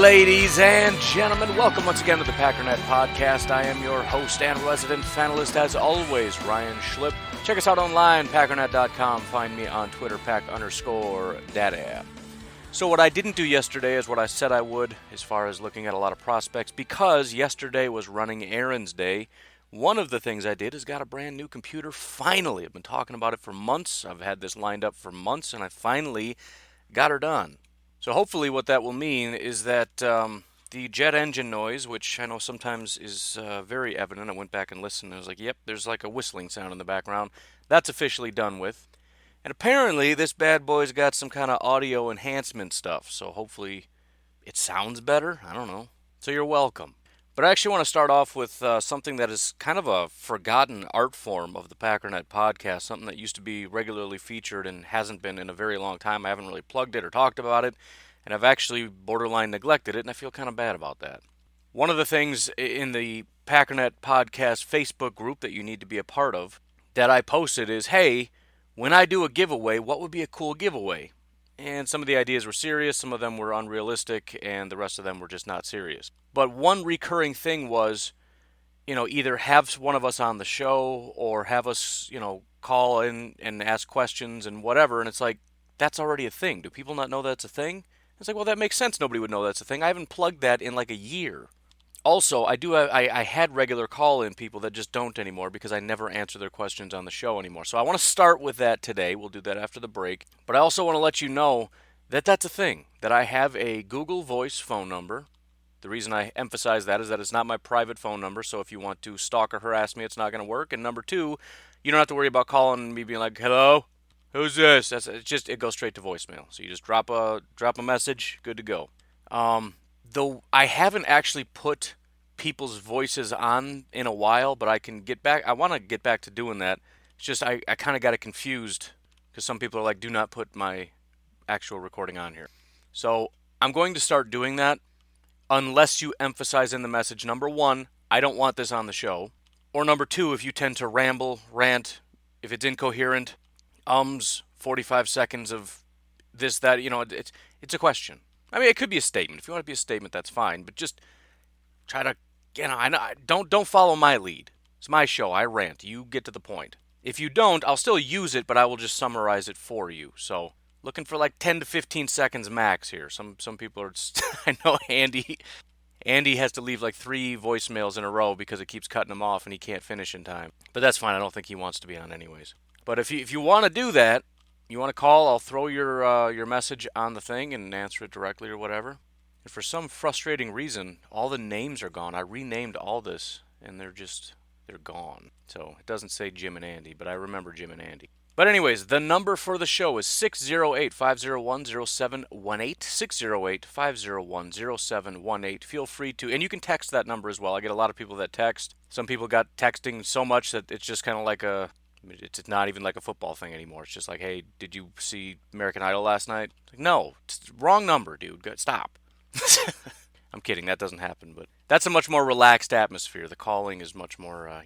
Ladies and gentlemen, welcome once again to the Packernet Podcast. I am your host and resident fanalist, as always, Ryan Schlip. Check us out online, packernet.com. Find me on Twitter, pack_daddy. So what I didn't do yesterday is what I said I would as far as looking at a lot of prospects, because yesterday was running errands day. One of the things I did is got a brand new computer, finally. I've been talking about it for months. I've had this lined up for months, and I finally got her done. So hopefully what that will mean is that the jet engine noise, which I know sometimes is very evident, I went back and listened, and I was like, yep, there's like a whistling sound in the background. That's officially done with. And apparently this bad boy's got some kind of audio enhancement stuff, so hopefully it sounds better. I don't know. So you're welcome. But I actually want to start off with something that is kind of a forgotten art form of the Packernet Podcast, something that used to be regularly featured and hasn't been in a very long time. I haven't really plugged it or talked about it, and I've actually borderline neglected it, and I feel kind of bad about that. One of the things in the Packernet Podcast Facebook group that you need to be a part of that I posted is, hey, when I do a giveaway, what would be a cool giveaway? And some of the ideas were serious, some of them were unrealistic, and the rest of them were just not serious. But one recurring thing was, either have one of us on the show or have us, call in and ask questions and whatever. And it's like, that's already a thing. Do people not know that's a thing? It's like, well, that makes sense. Nobody would know that's a thing. I haven't plugged that in like a year. Also, I had regular call-in people that just don't anymore because I never answer their questions on the show anymore. So I want to start with that today. We'll do that after the break. But I also want to let you know that that's a thing, that I have a Google Voice phone number. The reason I emphasize that is that it's not my private phone number, so if you want to stalk or harass me, it's not going to work. And number two, you don't have to worry about calling me being like, hello? Who's this? It goes straight to voicemail. So you just drop a message, good to go. Though I haven't actually put people's voices on in a while, but I can get back. I want to get back to doing that. It's just I kind of got it confused because some people are like, do not put my actual recording on here. So I'm going to start doing that unless you emphasize in the message, number one, I don't want this on the show. Or number two, if you tend to ramble, rant, if it's incoherent, 45 seconds of this, that, it's a question. I mean, it could be a statement. If you want it to be a statement, that's fine. But just try to, don't follow my lead. It's my show. I rant. You get to the point. If you don't, I'll still use it, but I will just summarize it for you. So, looking for like 10 to 15 seconds max here. Some people are, I know Andy has to leave like 3 voicemails in a row because it keeps cutting him off and he can't finish in time. But that's fine. I don't think he wants to be on anyways. But if you want to do that, you want to call, I'll throw your message on the thing and answer it directly or whatever. And for some frustrating reason, all the names are gone. I renamed all this, and they're gone. So it doesn't say Jim and Andy, but I remember Jim and Andy. But anyways, the number for the show is 608-501-0718, 608-501-0718. Feel free to, and you can text that number as well. I get a lot of people that text. Some people got texting so much that it's just kind of like it's not even like a football thing anymore. It's just like, hey, did you see American Idol last night? Like, no, it's wrong number, dude. Stop. I'm kidding. That doesn't happen, but that's a much more relaxed atmosphere. The calling is much more,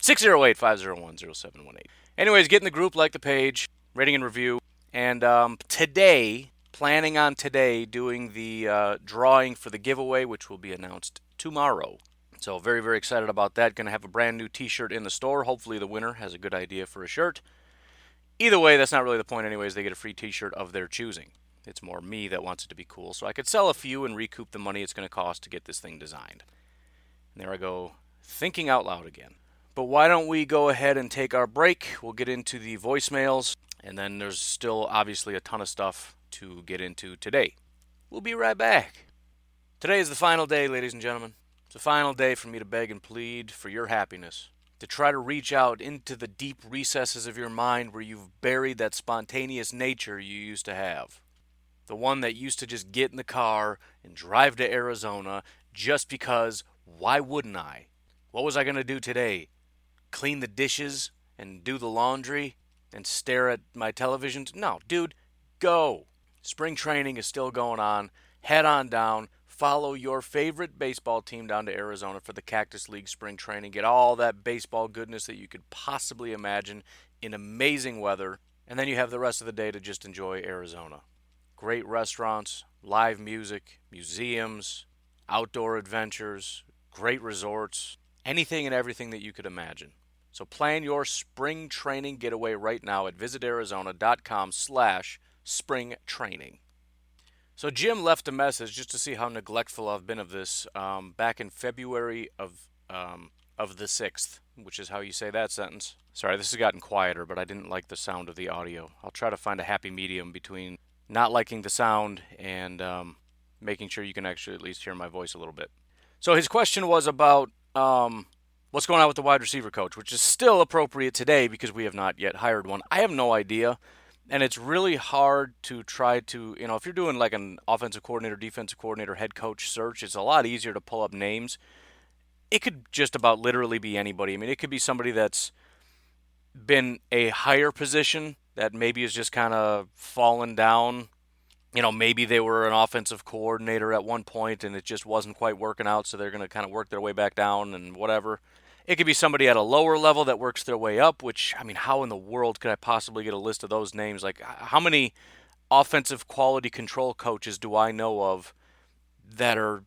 608-501-0718. Anyways, get in the group, like the page, rating and review. And planning on today doing the drawing for the giveaway, which will be announced tomorrow. So very, very excited about that. Going to have a brand new t-shirt in the store. Hopefully the winner has a good idea for a shirt. Either way, that's not really the point anyways. They get a free t-shirt of their choosing. It's more me that wants it to be cool. So I could sell a few and recoup the money it's going to cost to get this thing designed. And there I go, thinking out loud again. But why don't we go ahead and take our break? We'll get into the voicemails. And then there's still obviously a ton of stuff to get into today. We'll be right back. Today is the final day, ladies and gentlemen. It's the final day for me to beg and plead for your happiness. To try to reach out into the deep recesses of your mind where you've buried that spontaneous nature you used to have. The one that used to just get in the car and drive to Arizona just because, why wouldn't I? What was I going to do today? Clean the dishes and do the laundry and stare at my television? No, dude, go. Spring training is still going on. Head on down. Follow your favorite baseball team down to Arizona for the Cactus League spring training. Get all that baseball goodness that you could possibly imagine in amazing weather. And then you have the rest of the day to just enjoy Arizona. great restaurants, live music, museums, outdoor adventures, great resorts, anything and everything that you could imagine. So plan your spring training getaway right now at visitarizona.com/springtraining. So Jim left a message just to see how neglectful I've been of this back in February of the 6th, which is how you say that sentence. Sorry, this has gotten quieter, but I didn't like the sound of the audio. I'll try to find a happy medium between not liking the sound and making sure you can actually at least hear my voice a little bit. So his question was about what's going on with the wide receiver coach, which is still appropriate today because we have not yet hired one. I have no idea. And it's really hard to try to, if you're doing like an offensive coordinator, defensive coordinator, head coach search, it's a lot easier to pull up names. It could just about literally be anybody. I mean, it could be somebody that's been a higher position that maybe is just kind of fallen down. Maybe they were an offensive coordinator at one point and it just wasn't quite working out, so they're going to kind of work their way back down and whatever. It could be somebody at a lower level that works their way up, which, I mean, how in the world could I possibly get a list of those names? Like, how many offensive quality control coaches do I know of that are,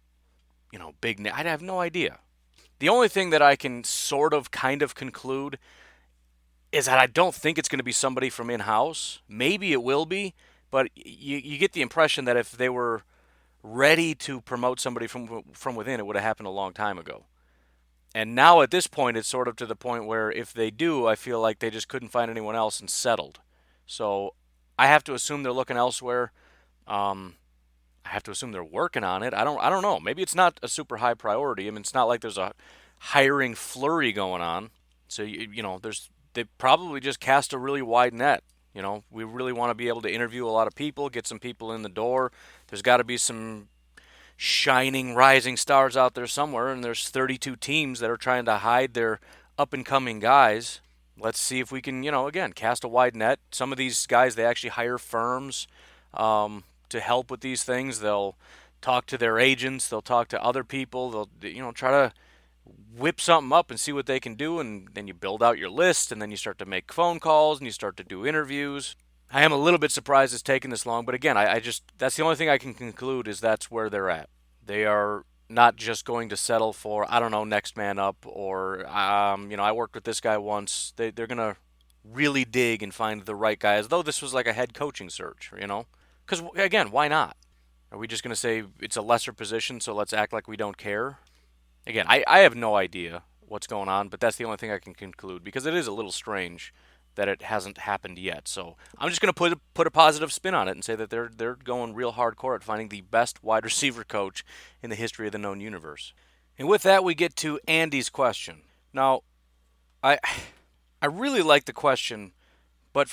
big names? I have no idea. The only thing that I can sort of kind of conclude is that I don't think it's going to be somebody from in-house. Maybe it will be, but you get the impression that if they were ready to promote somebody from within, it would have happened a long time ago. And now at this point, it's sort of to the point where if they do, I feel like they just couldn't find anyone else and settled. So I have to assume they're looking elsewhere. I have to assume they're working on it. I don't know. Maybe it's not a super high priority. I mean, it's not like there's a hiring flurry going on. So they probably just cast a really wide net. We really want to be able to interview a lot of people, get some people in the door. There's got to be some shining rising stars out there somewhere, and there's 32 teams that are trying to hide their up-and-coming guys. Let's see if we can, again, cast a wide net. Some of these guys, they actually hire firms to help with these things. They'll talk to their agents. They'll talk to other people. They'll, try to whip something up and see what they can do, and then you build out your list, and then you start to make phone calls, and you start to do interviews. I am a little bit surprised it's taken this long, but again, I just, that's the only thing I can conclude is that's where they're at. They are not just going to settle for, I don't know, next man up, or, I worked with this guy once. They're going to really dig and find the right guy, as though this was like a head coaching search, Because, again, why not? Are we just going to say it's a lesser position, so let's act like we don't care? Again, I have no idea what's going on, but that's the only thing I can conclude, because it is a little strange that it hasn't happened yet. So I'm just going to put a positive spin on it and say that they're going real hardcore at finding the best wide receiver coach in the history of the known universe. And with that, we get to Andy's question. Now, I really like the question, but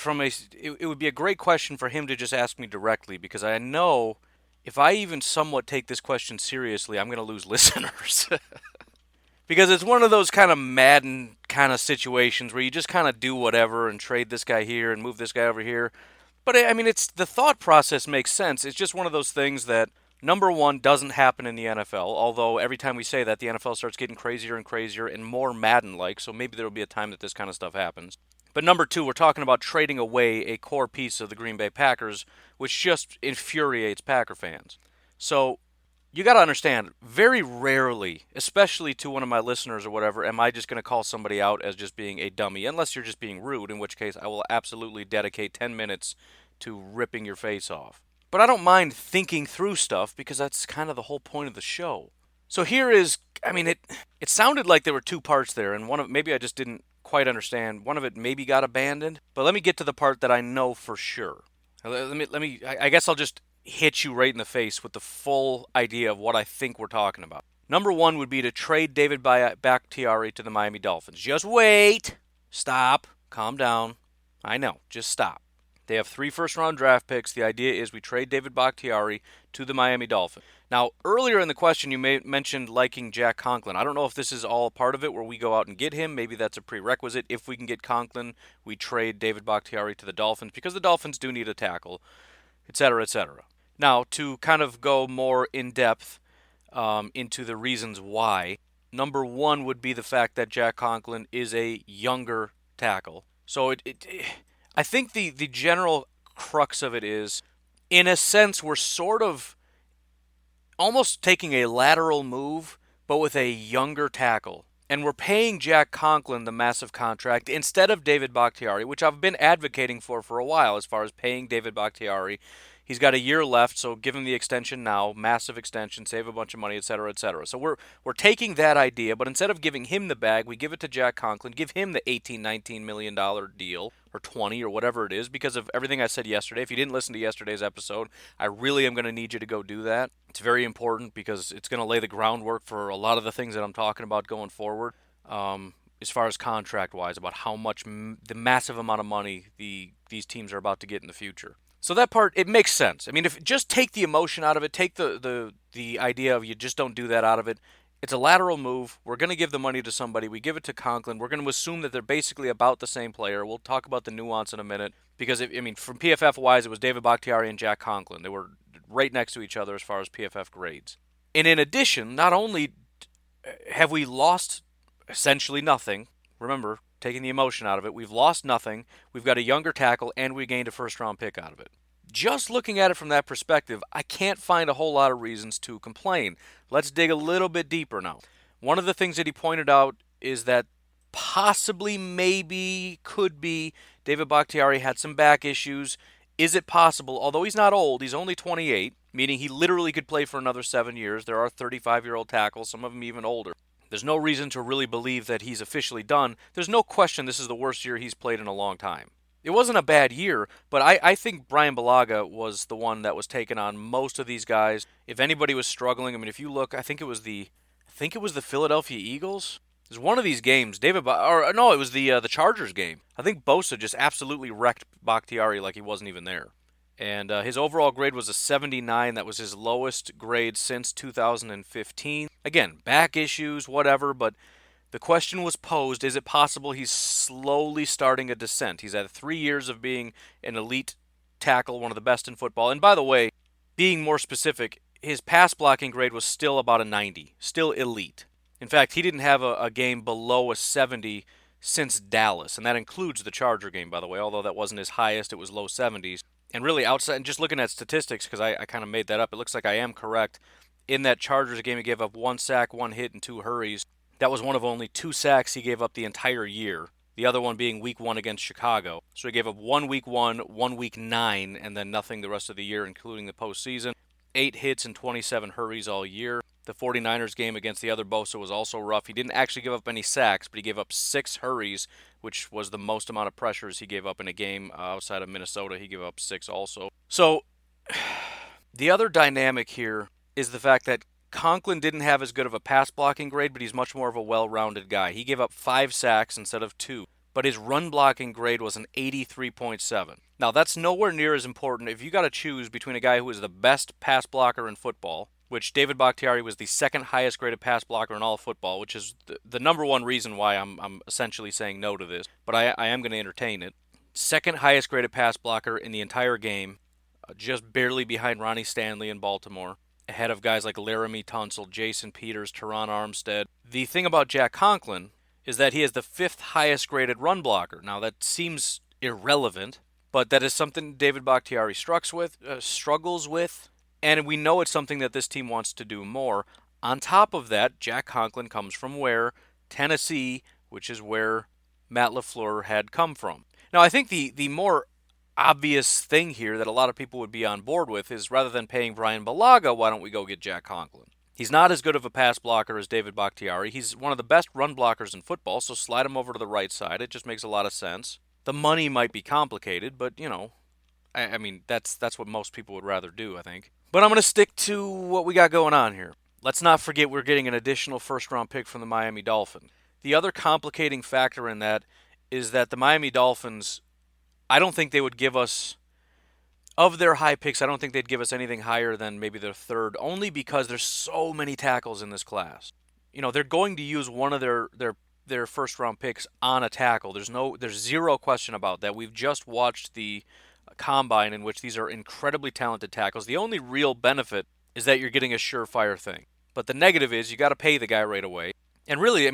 it would be a great question for him to just ask me directly, because I know if I even somewhat take this question seriously, I'm going to lose listeners. Because it's one of those kind of Madden kind of situations where you just kind of do whatever and trade this guy here and move this guy over here. But, I mean, it's the thought process makes sense. It's just one of those things that, number one, doesn't happen in the NFL. Although every time we say that, the NFL starts getting crazier and crazier and more Madden-like. So maybe there will be a time that this kind of stuff happens. But number two, we're talking about trading away a core piece of the Green Bay Packers, which just infuriates Packer fans. So you got to understand, very rarely, especially to one of my listeners or whatever, am I just going to call somebody out as just being a dummy, unless you're just being rude, in which case I will absolutely dedicate 10 minutes to ripping your face off. But I don't mind thinking through stuff, because that's kind of the whole point of the show. So here is, I mean, it sounded like there were two parts there, and maybe I just didn't quite understand. One of it maybe got abandoned, but let me get to the part that I know for sure. I guess I'll just hit you right in the face with the full idea of what I think we're talking about. Number one would be to trade David Bakhtiari to the Miami Dolphins. Just wait. Stop. Calm down. I know. Just stop. They have 3 first-round draft picks. The idea is we trade David Bakhtiari to the Miami Dolphins. Now, earlier in the question, you mentioned liking Jack Conklin. I don't know if this is all part of it where we go out and get him. Maybe that's a prerequisite. If we can get Conklin, we trade David Bakhtiari to the Dolphins, because the Dolphins do need a tackle, etc., etc. Now, to kind of go more in-depth into the reasons why, number one would be the fact that Jack Conklin is a younger tackle. So I think the general crux of it is in a sense, we're sort of almost taking a lateral move, but with a younger tackle. And we're paying Jack Conklin the massive contract instead of David Bakhtiari, which I've been advocating for a while as far as paying David Bakhtiari. He's got a year left, so give him the extension now, massive extension, save a bunch of money, etc., etc. So we're taking that idea, but instead of giving him the bag, we give it to Jack Conklin, give him the $18-19 million deal, or 20 or whatever it is, because of everything I said yesterday. If you didn't listen to yesterday's episode, I really am going to need you to go do that. It's very important because it's going to lay the groundwork for a lot of the things that I'm talking about going forward. As far as contract wise, about how much the massive amount of money these teams are about to get in the future. So that part, it makes sense. I mean, if just take the emotion out of it, take the idea of you just don't do that out of it. It's a lateral move. We're going to give the money to somebody. We give it to Conklin. We're going to assume that they're basically about the same player. We'll talk about the nuance in a minute because, from PFF wise, it was David Bakhtiari and Jack Conklin. They were right next to each other as far as PFF grades. And in addition, not only have we lost essentially nothing, remember, taking the emotion out of it, we've lost nothing, we've got a younger tackle, and we gained a first-round pick out of it. Just looking at it from that perspective, I can't find a whole lot of reasons to complain. Let's dig a little bit deeper now. One of the things that he pointed out is that possibly, maybe, could be David Bakhtiari had some back issues. Is it possible? Although he's not old, he's only 28, meaning he literally could play for another 7 years. There are 35-year-old tackles, some of them even older. There's no reason to really believe that he's officially done. There's no question this is the worst year he's played in a long time. It wasn't a bad year, but I think Brian Bulaga was the one that was taking on most of these guys. If anybody was struggling, if you look, I think it was the Philadelphia Eagles. It was one of these games. It was the Chargers game. I think Bosa just absolutely wrecked Bakhtiari like he wasn't even there. And his overall grade was a 79. That was his lowest grade since 2015. Again, back issues, whatever, but the question was posed, is it possible he's slowly starting a descent? He's had 3 years of being an elite tackle, one of the best in football. And by the way, being more specific, his pass blocking grade was still about a 90, still elite. In fact, he didn't have a game below a 70 since Dallas, and that includes the Charger game, by the way, although that wasn't his highest, it was low 70s. And really, outside, and just looking at statistics, because I kind of made that up, it looks like I am correct. In that Chargers game, he gave up 1 sack, 1 hit, and 2 hurries. That was one of only 2 sacks he gave up the entire year. The other one being week 1 against Chicago. So he gave up 1 week 1, 1 week 9, and then nothing the rest of the year, including the postseason. 8 hits and 27 hurries all year. The 49ers game against the other Bosa was also rough. He didn't actually give up any sacks, but he gave up 6 hurries, which was the most amount of pressures he gave up in a game outside of Minnesota. He gave up 6 also. So the other dynamic here is the fact that Conklin didn't have as good of a pass blocking grade, but he's much more of a well-rounded guy. He gave up 5 sacks instead of 2, but his run blocking grade was an 83.7. Now, that's nowhere near as important. If you got to choose between a guy who is the best pass blocker in football, which David Bakhtiari was the second highest graded pass blocker in all of football, which is the number one reason why I'm essentially saying no to this, but I am going to entertain it. Second highest graded pass blocker in the entire game, just barely behind Ronnie Stanley in Baltimore, ahead of guys like Laramie Tunsil, Jason Peters, Teron Armstead. The thing about Jack Conklin is that he is the 5th highest graded run blocker. Now, that seems irrelevant, but that is something David Bakhtiari struggles with, and we know it's something that this team wants to do more. On top of that, Jack Conklin comes from where? Tennessee, which is where Matt LaFleur had come from. Now, I think the more obvious thing here that a lot of people would be on board with is rather than paying Brian Bulaga, why don't we go get Jack Conklin? He's not as good of a pass blocker as David Bakhtiari. He's one of the best run blockers in football, so slide him over to the right side. It just makes a lot of sense. The money might be complicated, but, that's what most people would rather do, I think. But I'm going to stick to what we got going on here. Let's not forget we're getting an additional first-round pick from the Miami Dolphins. The other complicating factor in that is that the Miami Dolphins, I don't think they would give us, of their high picks, I don't think they'd give us anything higher than maybe their third, only because there's so many tackles in this class. They're going to use one of their first-round picks on a tackle. There's zero question about that. We've just watched the combine in which these are incredibly talented tackles. The only real benefit is that you're getting a surefire thing. But the negative is you got to pay the guy right away. And really,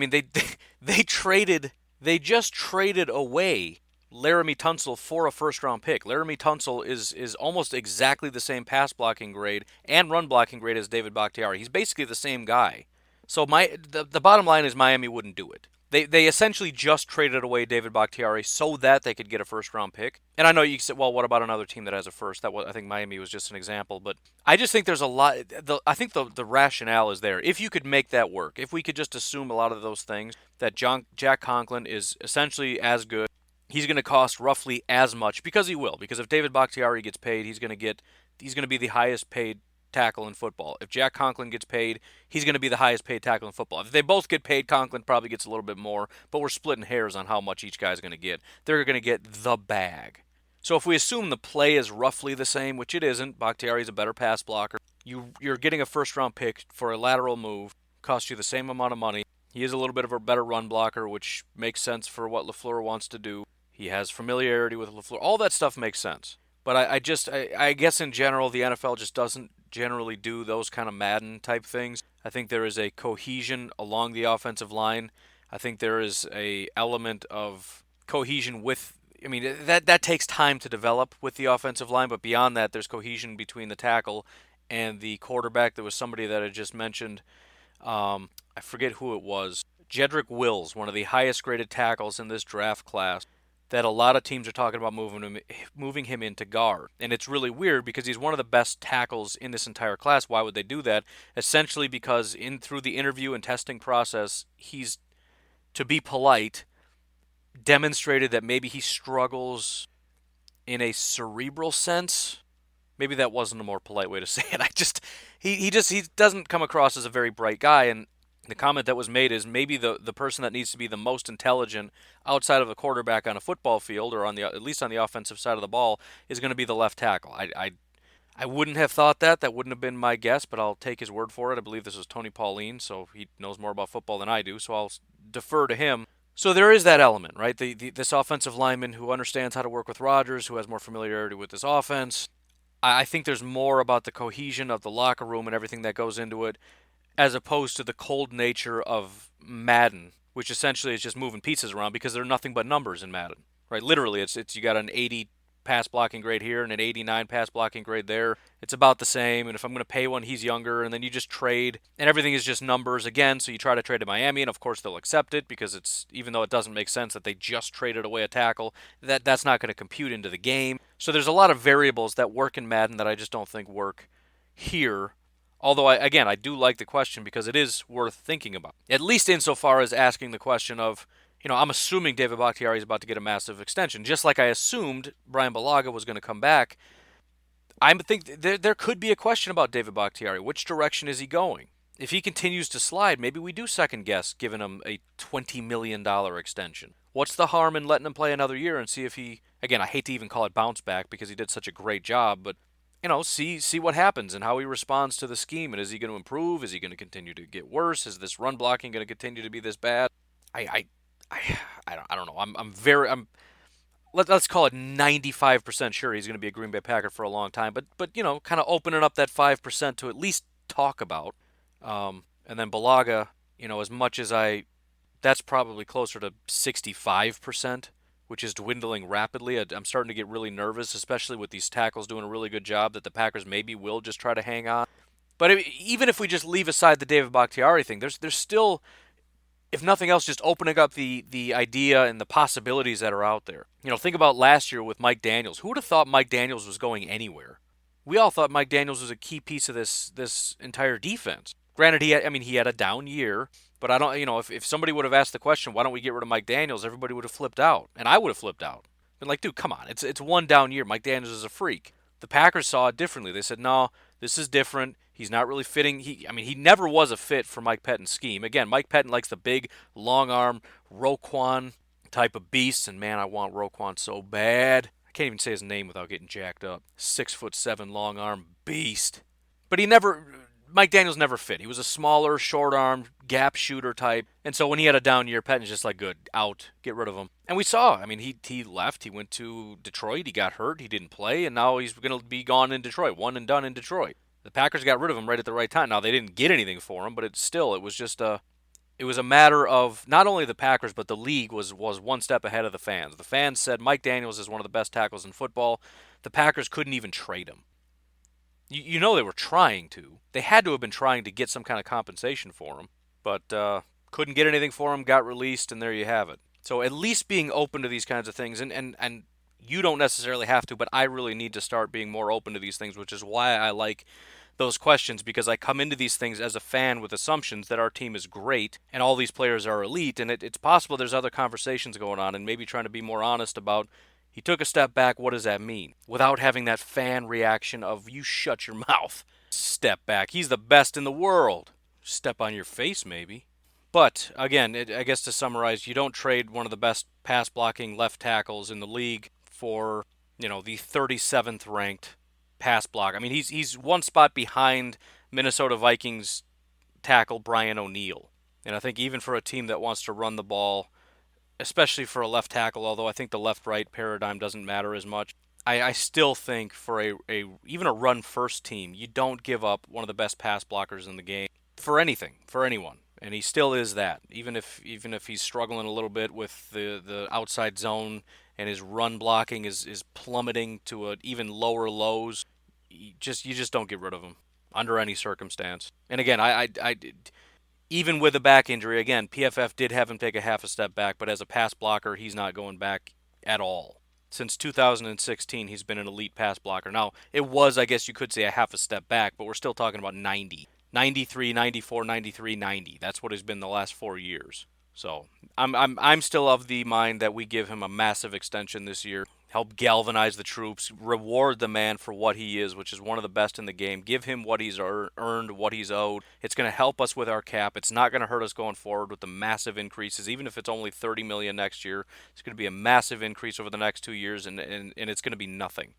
they just traded away Laramie Tunsil for a first-round pick. Laramie Tunsil is almost exactly the same pass blocking grade and run blocking grade as David Bakhtiari. He's basically the same guy. So the bottom line is Miami wouldn't do it. They essentially just traded away David Bakhtiari so that they could get a first-round pick. And I know you said, well, what about another team that has a first? I think Miami was just an example, but I just think there's a lot. I think the rationale is there. If you could make that work, if we could just assume a lot of those things, that Jack Conklin is essentially as good. He's going to cost roughly as much because he will. Because if David Bakhtiari gets paid, he's going to be the highest paid tackle in football. If Jack Conklin gets paid, he's going to be the highest paid tackle in football. If they both get paid, Conklin probably gets a little bit more, but we're splitting hairs on how much each guy's going to get. They're going to get the bag. So if we assume the play is roughly the same, which it isn't, Bakhtiari's a better pass blocker. You're getting a first-round pick for a lateral move, costs you the same amount of money. He is a little bit of a better run blocker, which makes sense for what LaFleur wants to do. He has familiarity with LaFleur. All that stuff makes sense. But I guess in general, the NFL just doesn't generally do those kind of Madden type things. I think there is a cohesion along the offensive line. I think there is a element of cohesion with, I mean, that takes time to develop with the offensive line, but beyond that, there's cohesion between the tackle and the quarterback. There was somebody that I just mentioned. I forget who it was. Jedrick Wills, one of the highest graded tackles in this draft class, that a lot of teams are talking about moving him into guard. And it's really weird because he's one of the best tackles in this entire class. Why would they do that? Essentially because through the interview and testing process, he's, to be polite, demonstrated that maybe he struggles in a cerebral sense. Maybe that wasn't a more polite way to say it. He doesn't come across as a very bright guy, and the comment that was made is maybe the person that needs to be the most intelligent outside of the quarterback on a football field, or at least on the offensive side of the ball, is going to be the left tackle. I wouldn't have thought that. That wouldn't have been my guess, but I'll take his word for it. I believe this was Tony Pauline, so he knows more about football than I do, so I'll defer to him. So there is that element, right? This offensive lineman who understands how to work with Rodgers, who has more familiarity with this offense. I think there's more about the cohesion of the locker room and everything that goes into it, as opposed to the cold nature of Madden, which essentially is just moving pieces around because they're nothing but numbers in Madden, right? Literally, it's you got an 80 pass blocking grade here and an 89 pass blocking grade there. It's about the same, and if I'm going to pay one, he's younger, and then you just trade, and everything is just numbers again, so you try to trade to Miami, and of course they'll accept it because it's, even though it doesn't make sense that they just traded away a tackle, that's not going to compute into the game. So there's a lot of variables that work in Madden that I just don't think work here. Although, I do like the question because it is worth thinking about. At least insofar as asking the question of, I'm assuming David Bakhtiari is about to get a massive extension. Just like I assumed Bryan Bulaga was going to come back, I think there could be a question about David Bakhtiari. Which direction is he going? If he continues to slide, maybe we do second guess giving him a $20 million extension. What's the harm in letting him play another year and see if he, again, I hate to even call it bounce back because he did such a great job, but see what happens and how he responds to the scheme. And is he going to improve? Is he going to continue to get worse? Is this run blocking going to continue to be this bad? I don't know. Let's call it 95% sure he's going to be a Green Bay Packer for a long time. But kind of opening up that 5% to at least talk about. And then Bulaga, as much as that's probably closer to 65%. Which is dwindling rapidly. I'm starting to get really nervous, especially with these tackles doing a really good job, that the Packers maybe will just try to hang on. But even if we just leave aside the David Bakhtiari thing, there's still, if nothing else, just opening up the idea and the possibilities that are out there. Think about last year with Mike Daniels. Who would have thought Mike Daniels was going anywhere? We all thought Mike Daniels was a key piece of this entire defense. Granted, he had a down year. But I don't, if somebody would have asked the question, why don't we get rid of Mike Daniels, everybody would have flipped out. And I would have flipped out. Been like, dude, come on. It's one down year. Mike Daniels is a freak. The Packers saw it differently. They said, no, this is different. He's not really fitting. He never was a fit for Mike Pettine's scheme. Again, Mike Pettine likes the big, long arm, Roquan type of beast. And man, I want Roquan so bad. I can't even say his name without getting jacked up. 6'7" long arm beast. But Mike Daniels never fit. He was a smaller, short-armed, gap shooter type. And so when he had a down year, Pettine's just like, good, out, get rid of him. And we saw, he left. He went to Detroit. He got hurt. He didn't play. And now he's going to be gone in Detroit, one and done in Detroit. The Packers got rid of him right at the right time. Now, they didn't get anything for him, but it was It was a matter of not only the Packers, but the league was one step ahead of the fans. The fans said Mike Daniels is one of the best tackles in football. The Packers couldn't even trade him. You know they were trying to. They had to have been trying to get some kind of compensation for him, but couldn't get anything for him, got released, and there you have it. So at least being open to these kinds of things, and you don't necessarily have to, but I really need to start being more open to these things, which is why I like those questions, because I come into these things as a fan with assumptions that our team is great and all these players are elite, and it's possible there's other conversations going on and maybe trying to be more honest about he took a step back, what does that mean? Without having that fan reaction of you shut your mouth. Step back. He's the best in the world. Step on your face, maybe. But again, I guess to summarize, you don't trade one of the best pass blocking left tackles in the league for, the 37th ranked pass block. I mean, he's one spot behind Minnesota Vikings tackle Brian O'Neill. And I think even for a team that wants to run the ball, especially for a left tackle, although I think the left-right paradigm doesn't matter as much, I still think for even a run-first team, you don't give up one of the best pass blockers in the game for anything, for anyone. And he still is that, even if he's struggling a little bit with the outside zone and his run blocking is plummeting to even lower lows. You just don't get rid of him under any circumstance. And again, I even with a back injury, again, PFF did have him take a half a step back, but as a pass blocker, he's not going back at all. Since 2016, he's been an elite pass blocker. Now, it was, I guess you could say, a half a step back, but we're still talking about 90. 93, 94, 93, 90. That's what he's been the last 4 years. So I'm still of the mind that we give him a massive extension this year. Help galvanize the troops, reward the man for what he is, which is one of the best in the game. Give him what he's earned, what he's owed. It's going to help us with our cap. It's not going to hurt us going forward with the massive increases, even if it's only $30 million next year. It's going to be a massive increase over the next 2 years, and it's going to be nothing.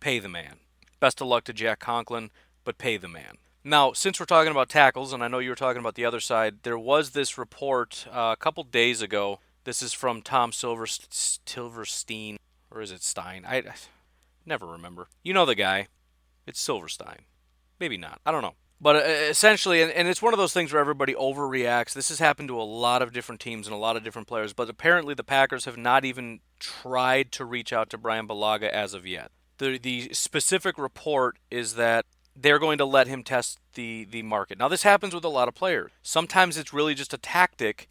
Pay the man. Best of luck to Jack Conklin, but pay the man. Now, since we're talking about tackles, and I know you were talking about the other side, there was this report a couple days ago. This is from Tom Silverstein, or is it Stein? I never remember. You know the guy. It's Silverstein. Maybe not. I don't know. But essentially, and it's one of those things where everybody overreacts. This has happened to a lot of different teams and a lot of different players, but apparently the Packers have not even tried to reach out to Brian Bulaga as of yet. The specific report is that they're going to let him test the market. Now, this happens with a lot of players. Sometimes it's really just a tactic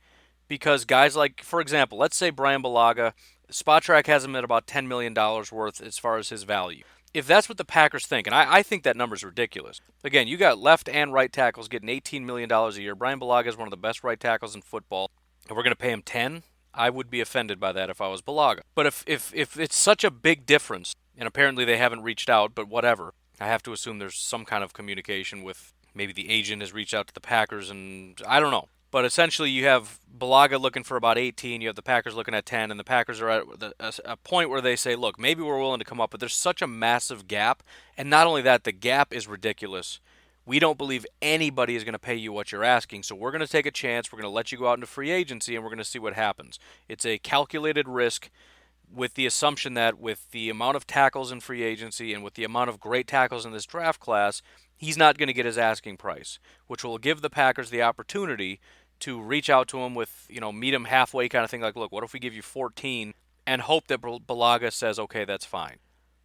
because guys like, for example, let's say Brian Bulaga, Spotrac has him at about $10 million worth as far as his value. If that's what the Packers think, and I think that number's ridiculous. Again, you got left and right tackles getting $18 million a year. Brian Bulaga is one of the best right tackles in football, and we're going to pay him 10. I would be offended by that if I was Bulaga. But if it's such a big difference, and apparently they haven't reached out, but whatever, I have to assume there's some kind of communication with maybe the agent has reached out to the Packers, and I don't know. But essentially you have Bulaga looking for about 18, you have the Packers looking at 10, and the Packers are at a point where they say, look, maybe we're willing to come up, but there's such a massive gap. And not only that, the gap is ridiculous. We don't believe anybody is going to pay you what you're asking, so we're going to take a chance. We're going to let you go out into free agency, and we're going to see what happens. It's a calculated risk, with the assumption that with the amount of tackles in free agency and with the amount of great tackles in this draft class, he's not going to get his asking price, which will give the Packers the opportunity to reach out to him with, meet him halfway kind of thing, like, look, what if we give you 14 and hope that Bulaga says, okay, that's fine.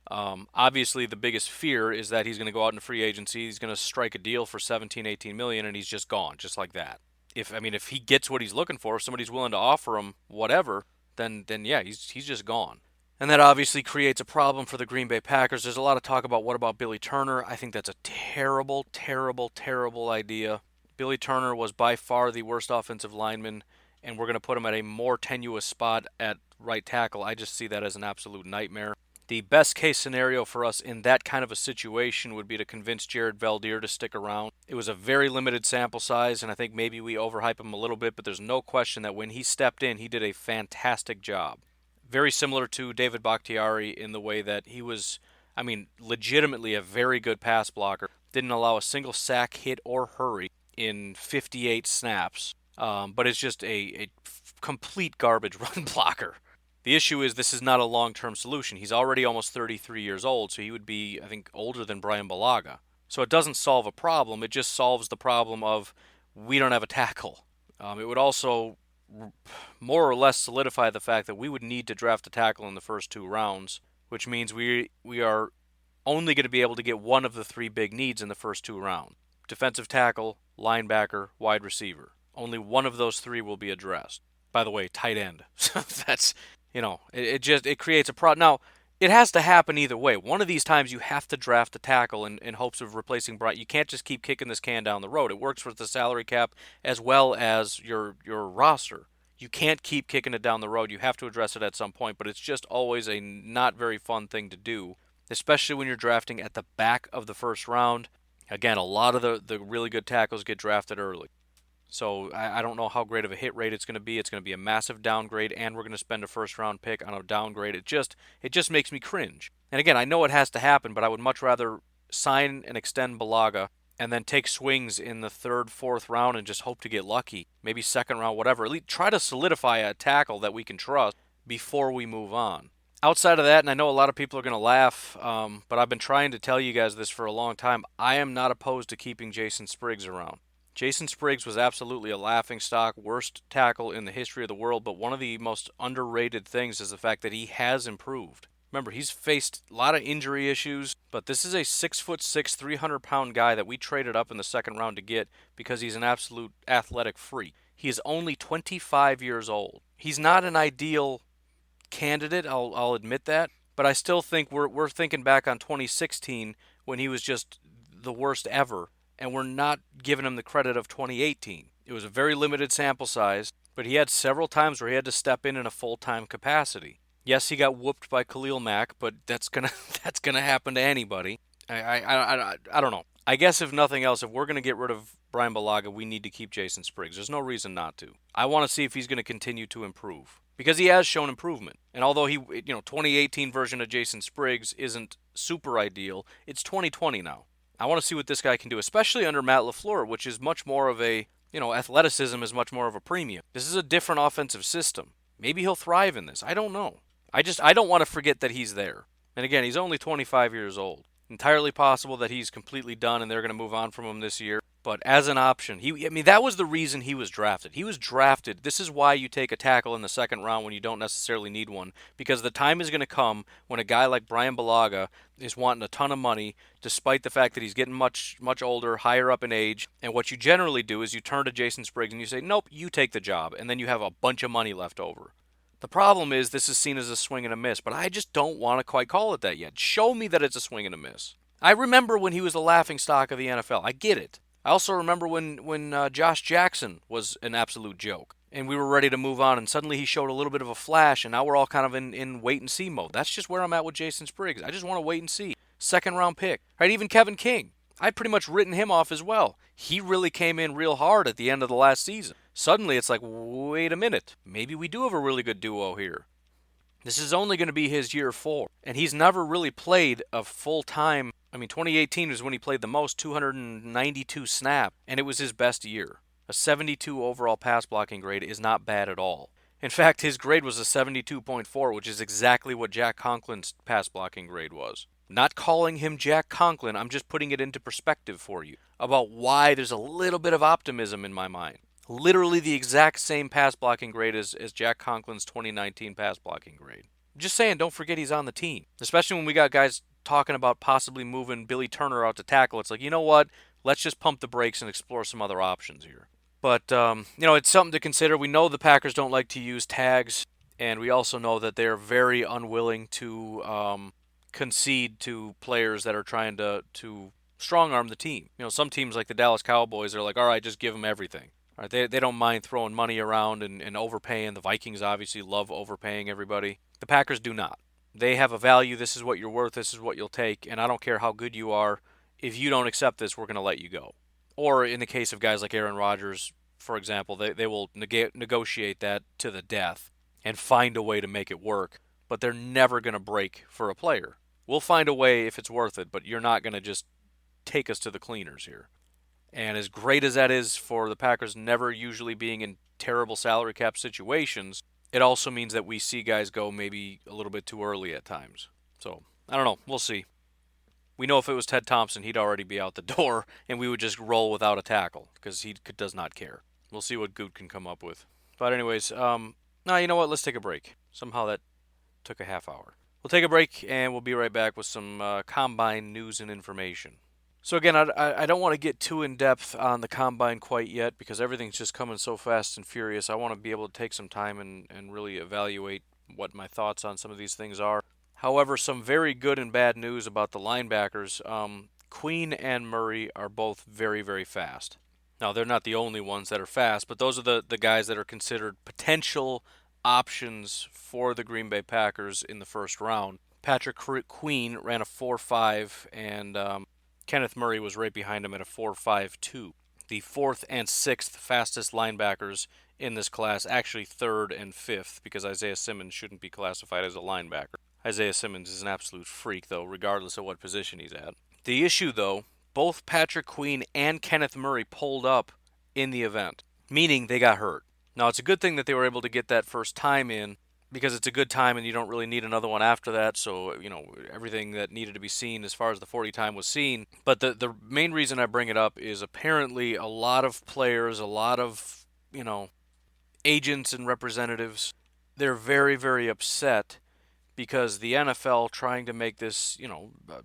Obviously, the biggest fear is that he's going to go out in free agency, he's going to strike a deal for 17, 18 million, and he's just gone, just like that. If he gets what he's looking for, if somebody's willing to offer him whatever, then yeah, he's just gone. And that obviously creates a problem for the Green Bay Packers. There's a lot of talk about what about Billy Turner. I think that's a terrible, terrible, terrible idea. Billy Turner was by far the worst offensive lineman, and we're going to put him at a more tenuous spot at right tackle. I just see that as an absolute nightmare. The best case scenario for us in that kind of a situation would be to convince Jared Veldheer to stick around. It was a very limited sample size, and I think maybe we overhype him a little bit, but there's no question that when he stepped in, he did a fantastic job. Very similar to David Bakhtiari in the way that he was, legitimately a very good pass blocker. Didn't allow a single sack, hit, or hurry in 58 snaps, but it's just a complete garbage run blocker. The issue is this is not a long-term solution. He's already almost 33 years old, so he would be, I think, older than Brian Bulaga. So it doesn't solve a problem. It just solves the problem of we don't have a tackle. It would also more or less solidify the fact that we would need to draft a tackle in the first 2 rounds, which means we are only going to be able to get one of the three big needs in the first 2 rounds: defensive tackle, linebacker, wide receiver. Only one of those three will be addressed. By the way, tight end. That's, it creates a problem. Now, it has to happen either way. One of these times you have to draft a tackle in hopes of replacing Bryant. You can't just keep kicking this can down the road. It works with the salary cap as well as your roster. You can't keep kicking it down the road. You have to address it at some point, but it's just always a not very fun thing to do, especially when you're drafting at the back of the first round. Again, a lot of the really good tackles get drafted early. So I don't know how great of a hit rate it's going to be. It's going to be a massive downgrade, and we're going to spend a first round pick on a downgrade. It just makes me cringe. And again, I know it has to happen, but I would much rather sign and extend Balaga and then take swings in the third, fourth round and just hope to get lucky. Maybe second round, whatever. At least try to solidify a tackle that we can trust before we move on. Outside of that, and I know a lot of people are going to laugh, but I've been trying to tell you guys this for a long time. I am not opposed to keeping Jason Spriggs around. Jason Spriggs was absolutely a laughingstock, worst tackle in the history of the world, but one of the most underrated things is the fact that he has improved. Remember, he's faced a lot of injury issues, but this is a 6'6", 300-pound guy that we traded up in the second round to get because he's an absolute athletic freak. He is only 25 years old. He's not an ideal candidate, I'll admit that, but I still think we're thinking back on 2016 when he was just the worst ever, and we're not giving him the credit of 2018. It was a very limited sample size, but he had several times where he had to step in a full-time capacity. Yes, he got whooped by Khalil Mack, but that's gonna that's gonna happen to anybody. I don't know. I guess if nothing else, if we're gonna get rid of Brian Balaga, we need to keep Jason Spriggs. There's no reason not to. I want to see if he's going to continue to improve because he has shown improvement. And although 2018 version of Jason Spriggs isn't super ideal, it's 2020 now. I want to see what this guy can do, especially under Matt LaFleur, which is much more of a, athleticism is much more of a premium. This is a different offensive system. Maybe he'll thrive in this. I don't know. I don't want to forget that he's there. And again, he's only 25 years old. Entirely possible that he's completely done and they're going to move on from him this year. But as an option, that was the reason he was drafted. He was drafted. This is why you take a tackle in the second round when you don't necessarily need one, because the time is going to come when a guy like Brian Balaga is wanting a ton of money, despite the fact that he's getting much, much older, higher up in age. And what you generally do is you turn to Jason Spriggs and you say, nope, you take the job, and then you have a bunch of money left over. The problem is this is seen as a swing and a miss, but I just don't want to quite call it that yet. Show me that it's a swing and a miss. I remember when he was the laughingstock of the NFL. I get it. I also remember when Josh Jackson was an absolute joke, and we were ready to move on, and suddenly he showed a little bit of a flash, and now we're all kind of in wait-and-see mode. That's just where I'm at with Jason Spriggs. I just want to wait and see. Second-round pick. Right, even Kevin King. I'd pretty much written him off as well. He really came in real hard at the end of the last season. Suddenly it's like, wait a minute. Maybe we do have a really good duo here. This is only going to be his year 4, and he's never really played a full-time. 2018 was when he played the most, 292 snaps, and it was his best year. A 72 overall pass blocking grade is not bad at all. In fact, his grade was a 72.4, which is exactly what Jack Conklin's pass blocking grade was. Not calling him Jack Conklin, I'm just putting it into perspective for you about why there's a little bit of optimism in my mind. Literally the exact same pass blocking grade as Jack Conklin's 2019 pass blocking grade. Just saying, don't forget he's on the team. Especially when we got guys talking about possibly moving Billy Turner out to tackle. It's like, you know what? Let's just pump the brakes and explore some other options here. But, it's something to consider. We know the Packers don't like to use tags, and we also know that they're very unwilling to concede to players that are trying to strong-arm the team. Some teams like the Dallas Cowboys are like, all right, just give them everything. All right, they don't mind throwing money around and overpaying. The Vikings obviously love overpaying everybody. The Packers do not. They have a value. This is what you're worth. This is what you'll take. And I don't care how good you are. If you don't accept this, we're going to let you go. Or in the case of guys like Aaron Rodgers, for example, they will negotiate that to the death and find a way to make it work. But they're never going to break for a player. We'll find a way if it's worth it, but you're not going to just take us to the cleaners here. And as great as that is for the Packers never usually being in terrible salary cap situations, it also means that we see guys go maybe a little bit too early at times. So, I don't know. We'll see. We know if it was Ted Thompson, he'd already be out the door, and we would just roll without a tackle because he does not care. We'll see what Goot can come up with. But anyways, now you know what? Let's take a break. Somehow that took a half hour. We'll take a break and we'll be right back with some combine news and information. So again, I don't want to get too in depth on the combine quite yet because everything's just coming so fast and furious. I want to be able to take some time and really evaluate what my thoughts on some of these things are. However, some very good and bad news about the linebackers. Queen and Murray are both very, very fast. Now, they're not the only ones that are fast, but those are the guys that are considered potential options for the Green Bay Packers in the first round. Patrick Queen ran a 4.5, and Kenneth Murray was right behind him at a 4.52. The fourth and sixth fastest linebackers in this class, actually third and fifth, because Isaiah Simmons shouldn't be classified as a linebacker. Isaiah Simmons is an absolute freak, though, regardless of what position he's at. The issue, though, both Patrick Queen and Kenneth Murray pulled up in the event, meaning they got hurt. Now, it's a good thing that they were able to get that first time in because it's a good time and you don't really need another one after that. So, everything that needed to be seen as far as the 40 time was seen. But the main reason I bring it up is apparently a lot of players, a lot of, agents and representatives, they're very, very upset because the NFL trying to make this, a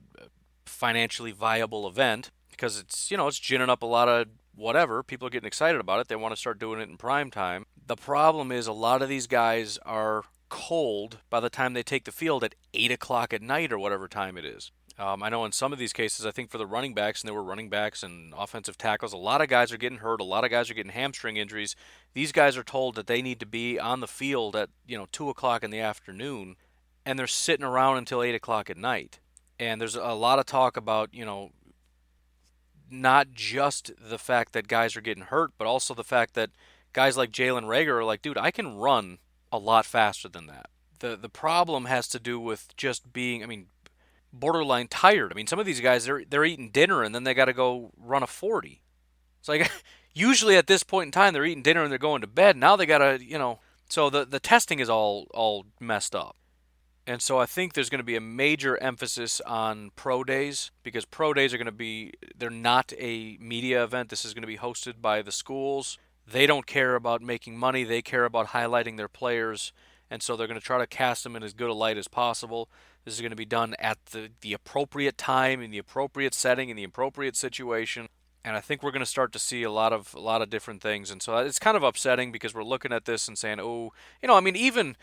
financially viable event because it's ginning up a lot of whatever. People are getting excited about it. They want to start doing it in prime time. The problem is a lot of these guys are cold by the time they take the field at 8 o'clock at night or whatever time it is. I know in some of these cases, I think for the running backs, and there were running backs and offensive tackles, a lot of guys are getting hurt. A lot of guys are getting hamstring injuries. These guys are told that they need to be on the field at 2 o'clock in the afternoon, and they're sitting around until 8 o'clock at night. And there's a lot of talk about, not just the fact that guys are getting hurt, but also the fact that guys like Jalen Reagor are like, dude, I can run a lot faster than that. The problem has to do with just being, borderline tired. Some of these guys, they're eating dinner and then they got to go run a 40. It's like, usually at this point in time, they're eating dinner and they're going to bed. Now they got to, so the testing is all messed up. And so I think there's going to be a major emphasis on pro days because pro days are going to they're not a media event. This is going to be hosted by the schools. They don't care about making money. They care about highlighting their players. And so they're going to try to cast them in as good a light as possible. This is going to be done at the appropriate time, in the appropriate setting, in the appropriate situation. And I think we're going to start to see a lot of different things. And so it's kind of upsetting because we're looking at this and saying, oh, even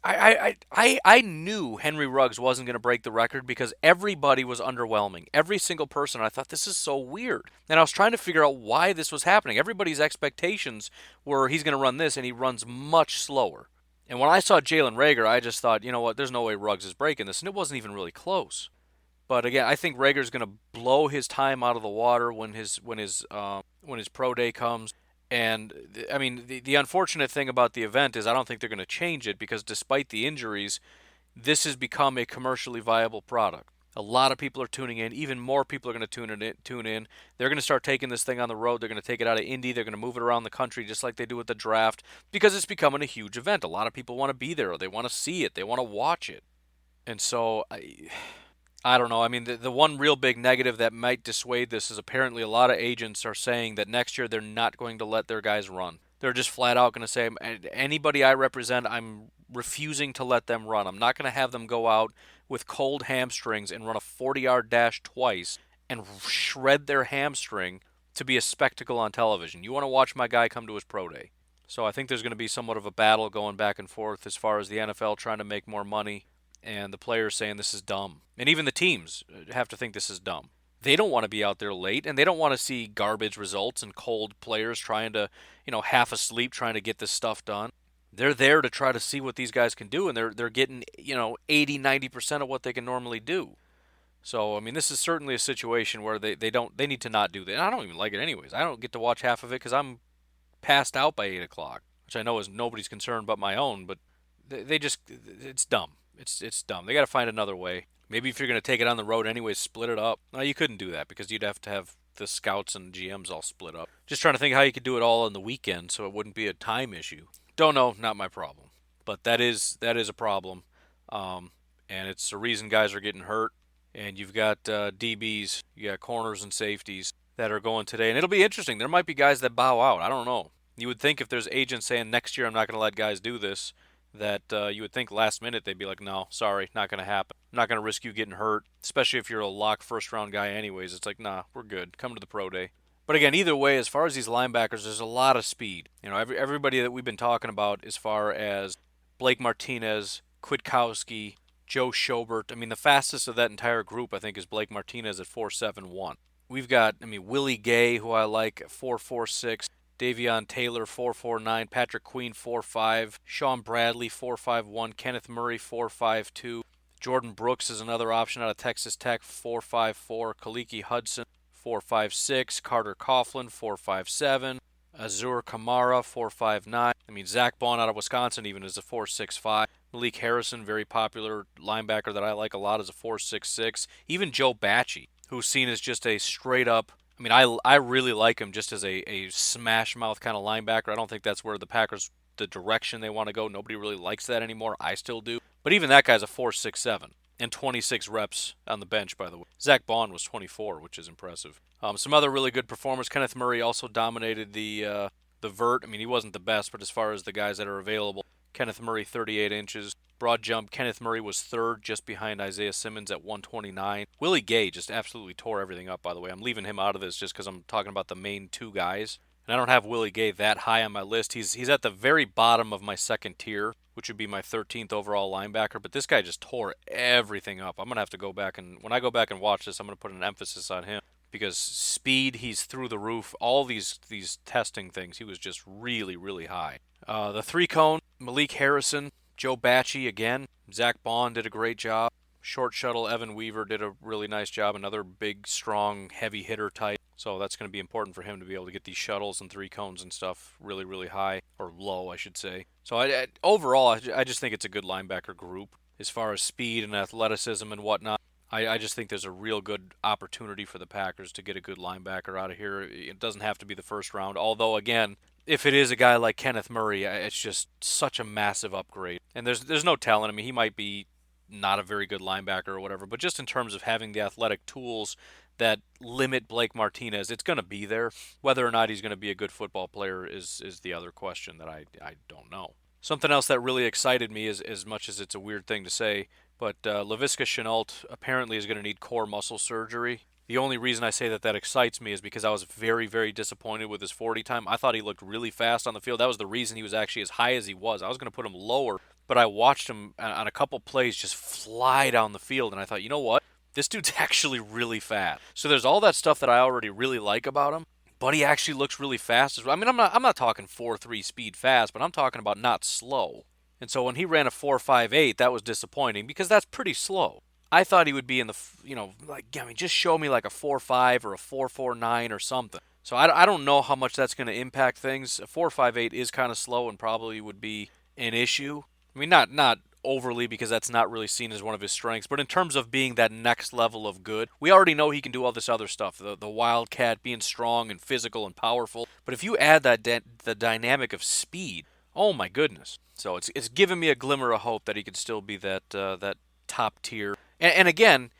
I knew Henry Ruggs wasn't going to break the record because everybody was underwhelming. Every single person. I thought, this is so weird. And I was trying to figure out why this was happening. Everybody's expectations were he's going to run this, and he runs much slower. And when I saw Jalen Reagor, I just thought, you know what, there's no way Ruggs is breaking this. And it wasn't even really close. But again, I think Reagor's going to blow his time out of the water when his pro day comes. And, the unfortunate thing about the event is I don't think they're going to change it because despite the injuries, this has become a commercially viable product. A lot of people are tuning in. Even more people are going to tune in. They're going to start taking this thing on the road. They're going to take it out of Indy. They're going to move it around the country just like they do with the draft because it's becoming a huge event. A lot of people want to be there. Or they want to see it. They want to watch it. And so I don't know. The one real big negative that might dissuade this is apparently a lot of agents are saying that next year they're not going to let their guys run. They're just flat out going to say, anybody I represent, I'm refusing to let them run. I'm not going to have them go out with cold hamstrings and run a 40-yard dash twice and shred their hamstring to be a spectacle on television. You want to watch my guy come to his pro day. So I think there's going to be somewhat of a battle going back and forth as far as the NFL trying to make more money and the players saying this is dumb. And even the teams have to think this is dumb. They don't want to be out there late, and they don't want to see garbage results and cold players trying to, half asleep trying to get this stuff done. They're there to try to see what these guys can do, and they're getting, 80, 90% of what they can normally do. So, this is certainly a situation where they need to not do that. And I don't even like it anyways. I don't get to watch half of it because I'm passed out by 8 o'clock, which I know is nobody's concern but my own, but it's dumb. It's dumb. They got to find another way. Maybe if you're going to take it on the road anyways, split it up. No, you couldn't do that because you'd have to have the scouts and GMs all split up. Just trying to think how you could do it all on the weekend so it wouldn't be a time issue. Don't know, not my problem. But that is a problem. And it's the reason guys are getting hurt. And you've got DBs, you got corners and safeties that are going today. And it'll be interesting. There might be guys that bow out. I don't know. You would think if there's agents saying next year I'm not going to let guys do this, that you would think last minute they'd be like, no, sorry, not going to happen. I'm not going to risk you getting hurt, especially if you're a lock first round guy anyways. It's like, nah, we're good. Come to the pro day. But again, either way, as far as these linebackers, there's a lot of speed. Everybody that we've been talking about as far as Blake Martinez, Kwiatkowski, Joe Schobert. I mean, the fastest of that entire group, I think, is Blake Martinez at 4.71. We've got, Willie Gay, who I like, at 4.46. Davion Taylor 4.49, Patrick Queen 4.5, Sean Bradley 4.51, Kenneth Murray 4.52, Jordan Brooks is another option out of Texas Tech 4.54, Kaliki Hudson 4.56, Carter Coughlin 4.57, Azur Kamara 4.59. Zach Bond out of Wisconsin even is a 4.65. Malik Harrison, very popular linebacker that I like a lot, is a 4.66. Even Joe Bachie, who's seen as just a straight up, I really like him just as a smash mouth kind of linebacker. I don't think that's where the Packers, the direction they want to go. Nobody really likes that anymore. I still do. But even that guy's a 4.67 and 26 reps on the bench, by the way. Zach Bond was 24, which is impressive. Some other really good performers. Kenneth Murray also dominated the vert. He wasn't the best, but as far as the guys that are available, Kenneth Murray 38 inches. Broad jump, Kenneth Murray was third, just behind Isaiah Simmons at 129. Willie Gay just absolutely tore everything up, by the way. I'm leaving him out of this just because I'm talking about the main two guys. And I don't have Willie Gay that high on my list. He's at the very bottom of my second tier, which would be my 13th overall linebacker. But this guy just tore everything up. I'm going to have to go back, and when I go back and watch this, I'm going to put an emphasis on him. Because speed, he's through the roof. All these testing things, he was just really, really high. The three cone, Malik Harrison, Joe Bachie again. Zach Bond did a great job. Short shuttle, Evan Weaver did a really nice job. Another big, strong, heavy hitter type. So that's going to be important for him to be able to get these shuttles and three cones and stuff really, really high. Or low, I should say. So overall, I just think it's a good linebacker group. As far as speed and athleticism and whatnot, I just think there's a real good opportunity for the Packers to get a good linebacker out of here. It doesn't have to be the first round. Although, again, if it is a guy like Kenneth Murray, it's just such a massive upgrade. And there's no telling. He might be not a very good linebacker or whatever, but just in terms of having the athletic tools that limit Blake Martinez, it's going to be there. Whether or not he's going to be a good football player is the other question that I don't know. Something else that really excited me, is, as much as it's a weird thing to say, but Laviska Shenault apparently is going to need core muscle surgery. The only reason I say that excites me is because I was very, very disappointed with his 40 time. I thought he looked really fast on the field. That was the reason he was actually as high as he was. I was going to put him lower, but I watched him on a couple plays just fly down the field, and I thought, you know what? This dude's actually really fast. So there's all that stuff that I already really like about him, but he actually looks really fast as well. I'm not talking 4.3 speed fast, but I'm talking about not slow. And so when he ran a 4.58, that was disappointing because that's pretty slow. I thought he would be in the, just show me like a 4.5 or a 4.49 or something. So I don't know how much that's going to impact things. A 4.58 is kind of slow and probably would be an issue. Not overly, because that's not really seen as one of his strengths, but in terms of being that next level of good, we already know he can do all this other stuff. The Wildcat, being strong and physical and powerful. But if you add that the dynamic of speed, oh my goodness. So it's given me a glimmer of hope that he could still be that top tier. And again,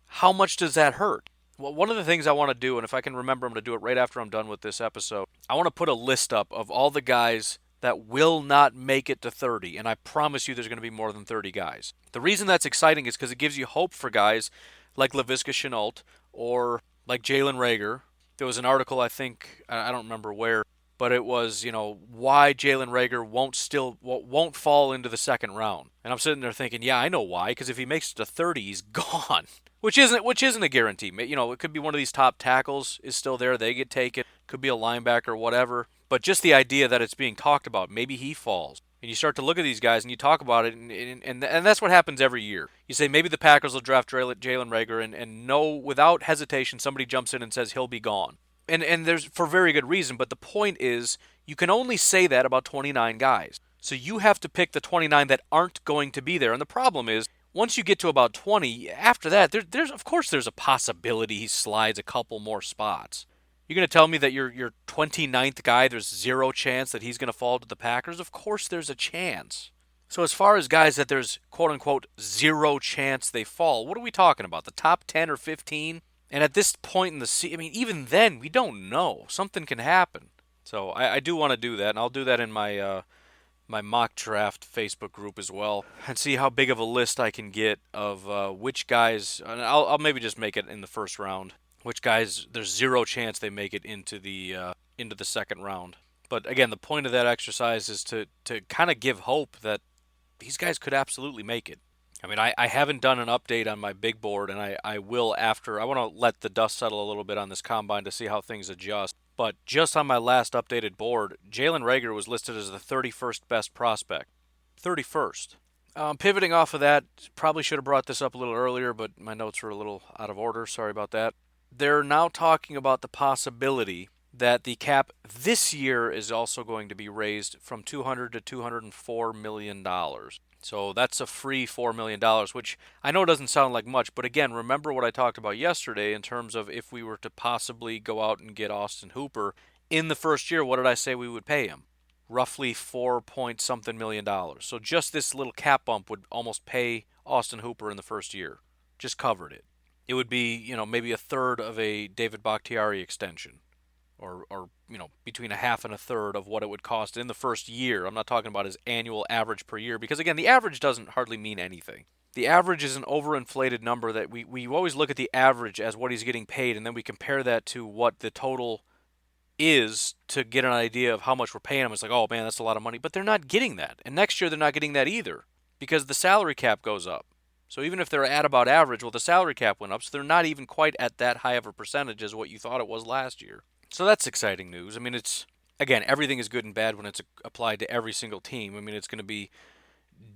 how much does that hurt? Well, one of the things I want to do, and if I can remember, I'm going to do it right after I'm done with this episode. I want to put a list up of all the guys that will not make it to 30, and I promise you there's going to be more than 30 guys. The reason that's exciting is because it gives you hope for guys like Laviska Shenault or like Jalen Reagor. There was an article, I think, I don't remember where, but it was, why Jalen Reagor won't fall into the second round. And I'm sitting there thinking, yeah, I know why, because if he makes it to 30, he's gone. Which isn't a guarantee. It could be one of these top tackles is still there, they get taken. Could be a linebacker, whatever. But just the idea that it's being talked about, maybe he falls. And you start to look at these guys and you talk about it, and that's what happens every year. You say maybe the Packers will draft Jalen Reagor, and no, without hesitation, somebody jumps in and says he'll be gone. And there's for very good reason, but the point is you can only say that about 29 guys. So you have to pick the 29 that aren't going to be there. And the problem is, once you get to about 20, after that, there's a possibility he slides a couple more spots. You're going to tell me that your 29th guy, there's zero chance that he's going to fall to the Packers? Of course there's a chance. So as far as guys that there's quote-unquote zero chance they fall, what are we talking about? The top 10 or 15? And at this point in the season, even then, we don't know. Something can happen. So I do want to do that, and I'll do that in my mock draft Facebook group as well, and see how big of a list I can get of which guys. And I'll maybe just make it in the first round. Which guys there's zero chance they make it into the second round. But again, the point of that exercise is to kind of give hope that these guys could absolutely make it. I mean, I haven't done an update on my big board, and I will after. I want to let the dust settle a little bit on this combine to see how things adjust. But just on my last updated board, Jalen Rager was listed as the 31st best prospect. 31st. Pivoting off of that, probably should have brought this up a little earlier, but my notes were a little out of order. Sorry about that. They're now talking about the possibility that the cap this year is also going to be raised from $200 to $204 million. So that's a free $4 million, which I know doesn't sound like much, but again, remember what I talked about yesterday in terms of if we were to possibly go out and get Austin Hooper in the first year, what did I say we would pay him? Roughly 4 point something million dollars. So just this little cap bump would almost pay Austin Hooper in the first year. Just covered it. It would be, maybe a third of a David Bakhtiari extension. Or between a half and a third of what it would cost in the first year. I'm not talking about his annual average per year, because again, the average doesn't hardly mean anything. The average is an overinflated number that we always look at the average as what he's getting paid, and then we compare that to what the total is to get an idea of how much we're paying him. It's like, oh man, that's a lot of money, but they're not getting that. And next year they're not getting that either, because the salary cap goes up. So even if they're at about average, well, the salary cap went up, so they're not even quite at that high of a percentage as what you thought it was last year. So that's exciting news. I mean, again, everything is good and bad when it's applied to every single team. I mean, it's going to be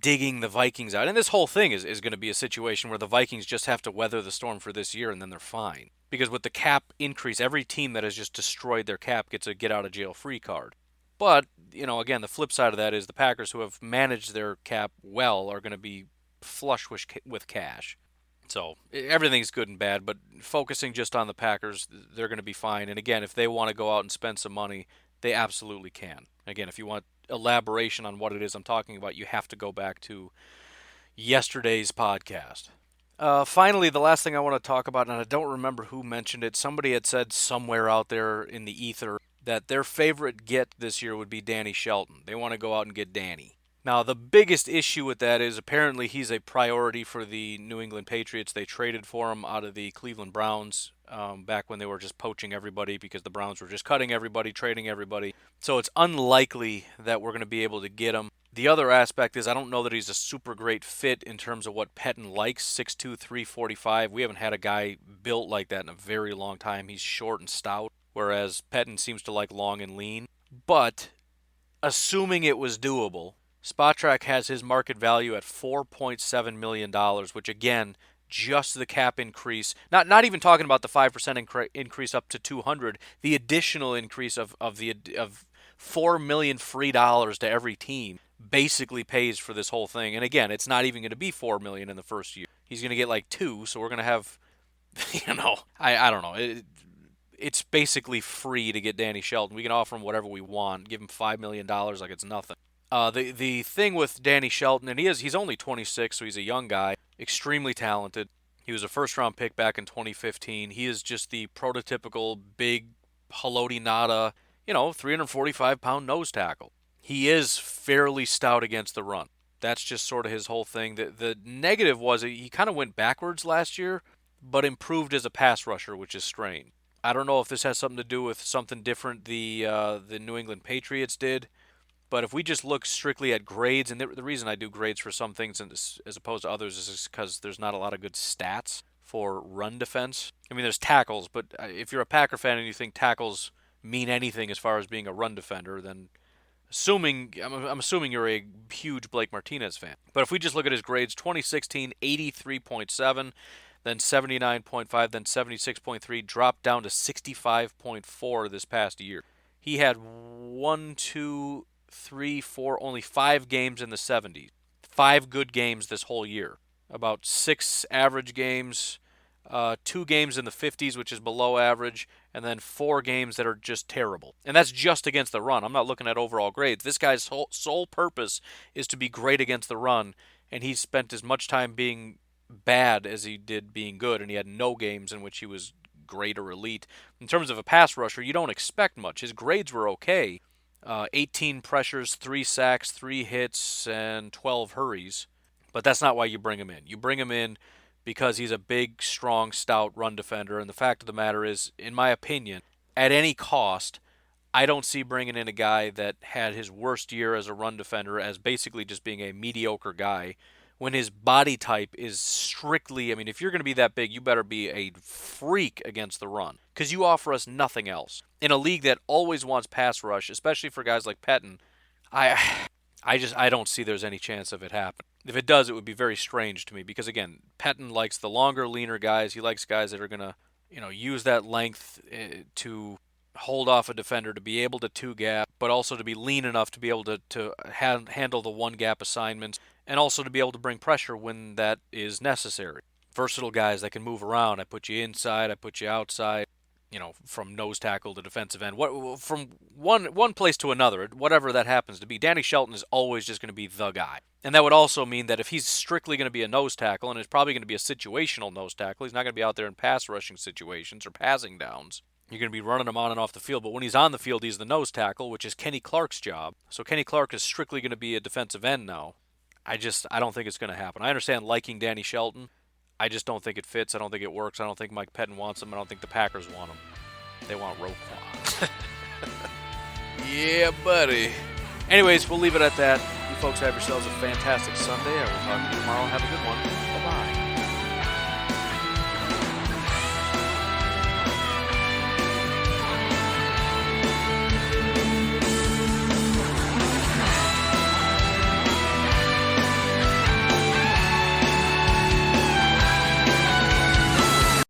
digging the Vikings out. And this whole thing is going to be a situation where the Vikings just have to weather the storm for this year and then they're fine. Because with the cap increase, every team that has just destroyed their cap gets a get out of jail free card. But, again, the flip side of that is the Packers, who have managed their cap well, are going to be flush with cash. So everything's good and bad, but focusing just on the Packers, they're going to be fine. And again, if they want to go out and spend some money, they absolutely can. Again, if you want elaboration on what it is I'm talking about, you have to go back to yesterday's podcast. Finally, the last thing I want to talk about, and I don't remember who mentioned it, somebody had said somewhere out there in the ether that their favorite get this year would be Danny Shelton. They want to go out and get Danny. Now, the biggest issue with that is apparently he's a priority for the New England Patriots. They traded for him out of the Cleveland Browns back when they were just poaching everybody because the Browns were just cutting everybody, trading everybody. So it's unlikely that we're going to be able to get him. The other aspect is I don't know that he's a super great fit in terms of what Pettin likes, 6'2", 345. We haven't had a guy built like that in a very long time. He's short and stout, whereas Pettin seems to like long and lean. But assuming it was doable, Spotrac has his market value at $4.7 million, which again, just the cap increase, not even talking about the 5% increase up to 200, the additional increase of $4 million free dollars to every team basically pays for this whole thing. And again, it's not even going to be $4 million in the first year. He's going to get like $2, so we're going to have, I don't know. It's basically free to get Danny Shelton. We can offer him whatever we want, give him $5 million like it's nothing. The thing with Danny Shelton, and he's only 26, so he's a young guy, extremely talented. He was a first-round pick back in 2015. He is just the prototypical big Haloti Ngata, 345-pound nose tackle. He is fairly stout against the run. That's just sort of his whole thing. The negative was he kind of went backwards last year, but improved as a pass rusher, which is strange. I don't know if this has something to do with something different the New England Patriots did. But if we just look strictly at grades, and the reason I do grades for some things as opposed to others is because there's not a lot of good stats for run defense. I mean, there's tackles, but if you're a Packer fan and you think tackles mean anything as far as being a run defender, then I'm assuming you're a huge Blake Martinez fan. But if we just look at his grades, 2016, 83.7, then 79.5, then 76.3, dropped down to 65.4 this past year. He had only 5 games in the 70s. 5 good games this whole year. About 6 average games, 2 games in the 50s, which is below average, and then 4 games that are just terrible. And that's just against the run. I'm not looking at overall grades. This guy's sole purpose is to be great against the run, and he spent as much time being bad as he did being good, and he had no games in which he was great or elite. In terms of a pass rusher, you don't expect much. His grades were okay. 18 pressures, 3 sacks, 3 hits, and 12 hurries. But that's not why you bring him in. You bring him in because he's a big, strong, stout run defender. And the fact of the matter is, in my opinion, at any cost, I don't see bringing in a guy that had his worst year as a run defender as basically just being a mediocre guy when his body type is strictly, I mean, if you're going to be that big, you better be a freak against the run because you offer us nothing else. In a league that always wants pass rush, especially for guys like Pettine, I don't see there's any chance of it happening. If it does, it would be very strange to me because, again, Pettine likes the longer, leaner guys. He likes guys that are going to, use that length to hold off a defender, to be able to two-gap, but also to be lean enough to be able to handle the one-gap assignments, and also to be able to bring pressure when that is necessary. Versatile guys that can move around. I put you inside, I put you outside, from nose tackle to defensive end, from one place to another, whatever that happens to be. Danny Shelton is always just going to be the guy. And that would also mean that if he's strictly going to be a nose tackle, and it's probably going to be a situational nose tackle, he's not going to be out there in pass rushing situations or passing downs. You're going to be running him on and off the field, but when he's on the field, he's the nose tackle, which is Kenny Clark's job. So Kenny Clark is strictly going to be a defensive end now. I don't think it's going to happen. I understand liking Danny Shelton. I just don't think it fits. I don't think it works. I don't think Mike Pettine wants him. I don't think the Packers want him. They want Roquan. Yeah, buddy. Anyways, we'll leave it at that. You folks have yourselves a fantastic Sunday. I will talk to you tomorrow. Have a good one. Bye-bye.